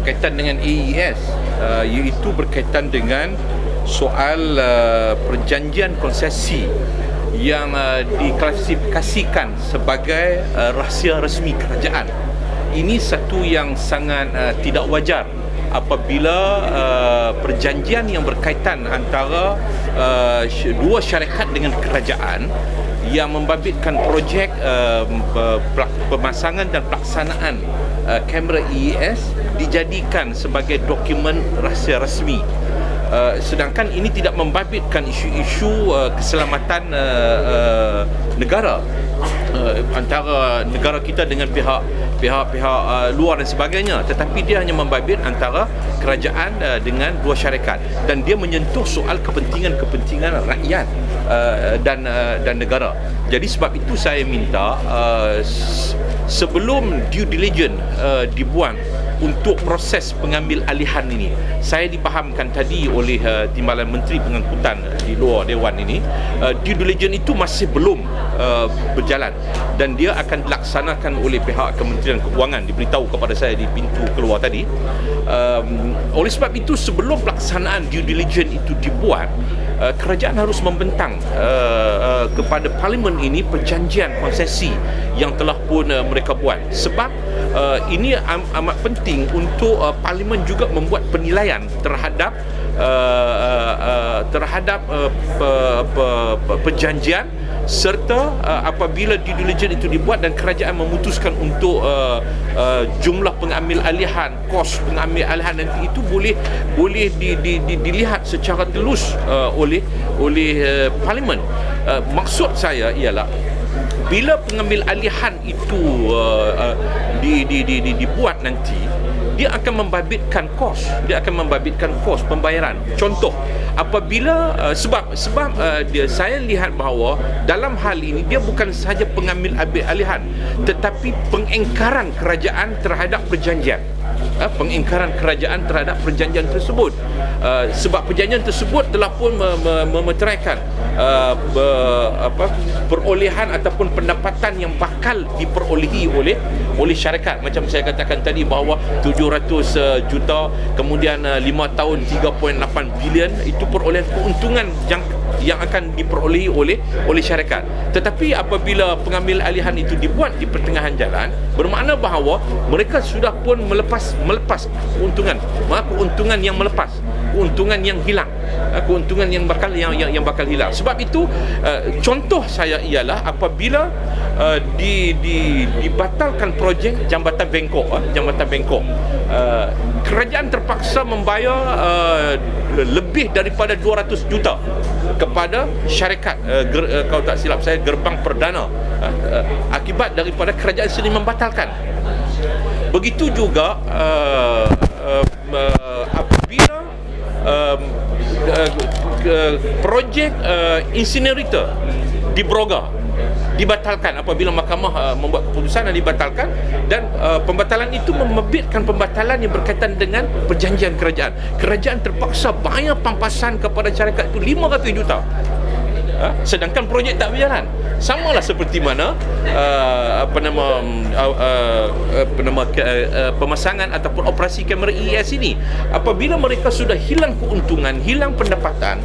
berkaitan dengan AES, iaitu berkaitan dengan soal perjanjian konsesi yang diklasifikasikan sebagai rahsia rasmi kerajaan. Ini satu yang sangat tidak wajar apabila perjanjian yang berkaitan antara dua syarikat dengan kerajaan yang membabitkan projek pemasangan dan pelaksanaan kamera AES dijadikan sebagai dokumen rahsia rasmi. Sedangkan ini tidak membabitkan isu-isu keselamatan negara antara negara kita dengan pihak luar dan sebagainya, tetapi dia hanya membabit antara kerajaan dengan dua syarikat, dan dia menyentuh soal kepentingan rakyat dan negara. Jadi sebab itu saya minta sebelum due diligence dibuat untuk proses pengambil alihan ini, saya dipahamkan tadi oleh Timbalan Menteri Pengangkutan di luar Dewan ini, due diligence itu masih belum berjalan dan dia akan dilaksanakan oleh pihak Kementerian Keuangan, diberitahu kepada saya di pintu keluar tadi. Oleh sebab itu, sebelum pelaksanaan due diligence itu dibuat, kerajaan harus membentang kepada Parlimen ini perjanjian konsesi yang telah pun mereka buat, sebab ini amat penting untuk Parlimen juga membuat penilaian terhadap perjanjian, serta apabila due diligence itu dibuat dan kerajaan memutuskan untuk jumlah pengambil alihan, kos pengambil alihan nanti itu boleh dilihat secara telus oleh Parlimen. Maksud saya ialah bila pengambil alihan itu dibuat nanti, dia akan membabitkan kos pembayaran. Contoh, apabila sebab saya lihat bahawa dalam hal ini dia bukan sahaja pengambil alihan, tetapi pengingkaran kerajaan terhadap perjanjian. Tersebut, sebab perjanjian tersebut telah pun memeteraikan perolehan ataupun pendapatan yang bakal diperolehi oleh syarikat. Macam saya katakan tadi bahawa 700 juta, kemudian 5 tahun 3.8 bilion, itu perolehan keuntungan yang akan diperolehi oleh syarikat. Tetapi apabila pengambil alihan itu dibuat di pertengahan jalan, bermakna bahawa mereka sudah pun melepas keuntungan yang hilang, keuntungan yang bakal hilang. Sebab itu contoh saya ialah apabila dibatalkan projek Jambatan Bengkok, kerajaan terpaksa membayar lebih daripada 200 juta kepada syarikat, kalau tak silap saya, Gerbang Perdana, akibat daripada kerajaan sendiri membatalkan. Begitu juga apabila projek incinerator di Broga dibatalkan, apabila mahkamah membuat keputusan dan dibatalkan, dan pembatalan itu membabitkan pembatalan yang berkaitan dengan perjanjian kerajaan. Kerajaan terpaksa bayar pampasan kepada syarikat itu 500 juta. Sedangkan projek tak berjalan. Samalah seperti mana pemasangan ataupun operasi kamera AES ini, apabila mereka sudah hilang keuntungan, hilang pendapatan,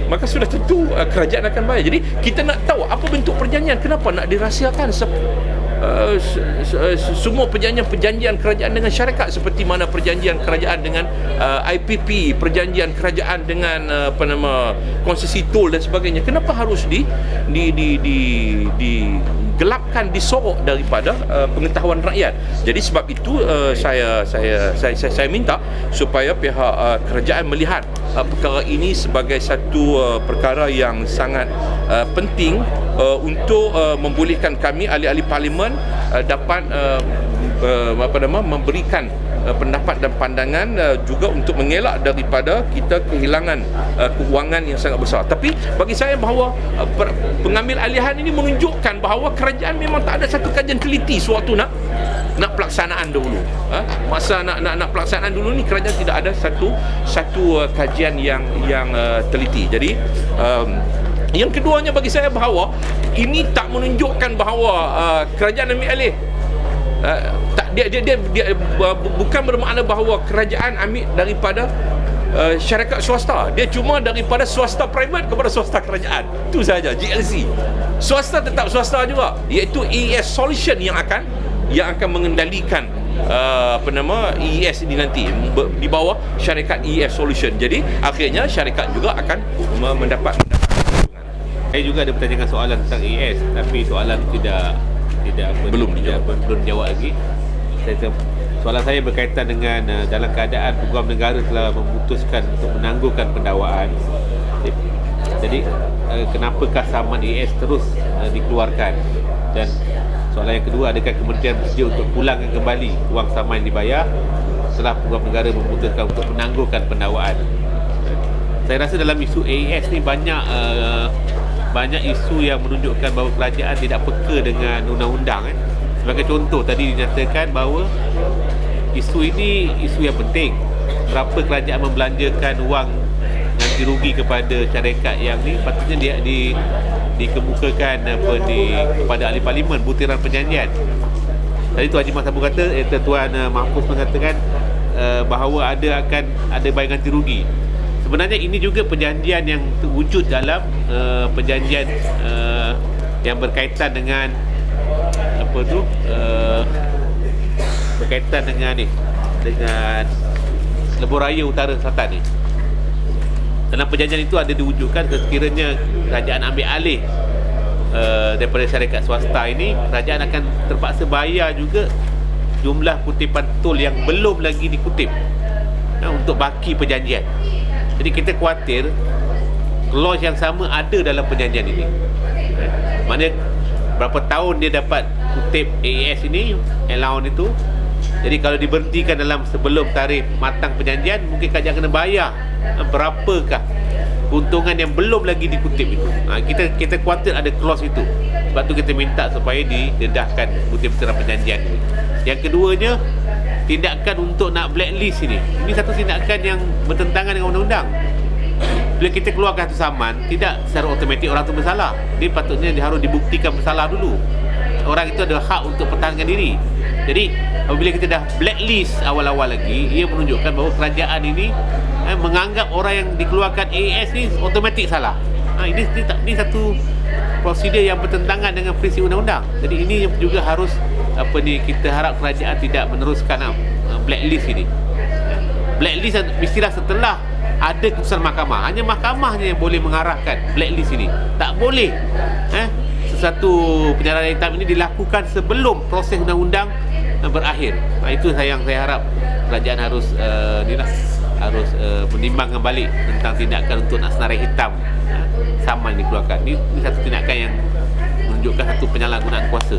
maka sudah tentu kerajaan akan bayar. Jadi kita nak tahu apa bentuk perjanjian, kenapa nak dirahsiakan semua perjanjian kerajaan dengan syarikat, seperti mana perjanjian kerajaan dengan IPP, perjanjian kerajaan dengan konsesi tol dan sebagainya. Kenapa harus digelapkan, disorok daripada pengetahuan rakyat? Jadi sebab itu saya minta supaya pihak kerajaan melihat perkara ini sebagai satu perkara yang sangat penting untuk membolehkan kami ahli-ahli Parlimen dapat memberikan pendapat dan pandangan, juga untuk mengelak daripada kita kehilangan keuangan yang sangat besar. Tapi bagi saya bahawa pengambil alihan ini menunjukkan bahawa kerajaan memang tak ada satu kajian teliti sewaktu nak pelaksanaan dahulu. Masa nak pelaksanaan dulu ni, kerajaan tidak ada satu kajian yang teliti. Jadi yang keduanya bagi saya bahawa ini tak menunjukkan bahawa kerajaan ambil alih. bukan bermakna bahawa kerajaan ambil daripada syarikat swasta. Dia cuma daripada swasta private kepada swasta kerajaan. Itu saja, GLC. Swasta tetap swasta juga, iaitu EES Solution yang akan mengendalikan EES ini nanti di bawah syarikat EES Solution. Jadi akhirnya syarikat juga akan mendapat. Saya juga ada bertanyakan soalan tentang EES, tapi soalan belum dijawab lagi. Soalan saya berkaitan dengan dalam keadaan peguam negara telah memutuskan untuk menangguhkan pendakwaan. Jadi kenapakah saman EES terus dikeluarkan? Dan soalan yang kedua, adakah kementerian bersedia untuk pulangkan kembali wang saman yang dibayar setelah peguam negara memutuskan untuk menangguhkan pendakwaan? Saya rasa dalam isu AES ni banyak isu yang menunjukkan bahawa kerajaan tidak peka dengan undang-undang. Sebagai contoh, tadi dinyatakan bahawa isu ini isu yang penting. Berapa kerajaan membelanjakan wang ganti rugi kepada syarikat yang ni, patutnya dia dikemukakan kepada ahli parlimen, butiran perjanjian. Tadi Tuan Haji Mas Abu kata, Tuan Mahfuz mengatakan bahawa akan ada bayar ganti rugi. Sebenarnya ini juga perjanjian yang terwujud dalam perjanjian yang berkaitan dengan berkaitan dengan Lebuh Raya Utara Selatan ni. Dalam perjanjian itu ada diwujudkan sekiranya kerajaan ambil alih daripada syarikat swasta ini, kerajaan akan terpaksa bayar juga jumlah kutipan tol yang belum lagi dikutip untuk baki perjanjian. Jadi kita khawatir clause yang sama ada dalam perjanjian ini. Mana berapa tahun dia dapat kutip AES ini, allowance itu. Jadi kalau diberhentikan dalam sebelum tarikh matang perjanjian, mungkin kerajaan kena bayar berapakah keuntungan yang belum lagi dikutip itu. Kita khawatir ada clause itu. Sebab tu kita minta supaya didedahkan butiran perjanjian ini. Yang keduanya, tindakan untuk nak blacklist ini. Ini satu tindakan yang bertentangan dengan undang-undang. Bila kita keluarkan satu saman, tidak secara automatik orang itu bersalah. Dia patutnya harus dibuktikan bersalah dulu. Orang itu ada hak untuk pertahankan diri. Jadi apabila kita dah blacklist awal-awal lagi, ia menunjukkan bahawa kerajaan ini menganggap orang yang dikeluarkan AES ni automatik salah. Ini satu prosedur yang bertentangan dengan prinsip undang-undang. Jadi ini juga harus kita harap kerajaan tidak meneruskan blacklist ini. Blacklist mestilah setelah ada keputusan mahkamah. Hanya mahkamahnya yang boleh mengarahkan blacklist ini. Tak boleh sesuatu penyerahan hitam ini dilakukan sebelum proses undang-undang berakhir. Itu yang saya harap kerajaan harus menimbangkan balik tentang tindakan untuk nak senarai hitam saman dikeluarkan. Ini satu tindakan yang menunjukkan satu penyalahgunaan kuasa.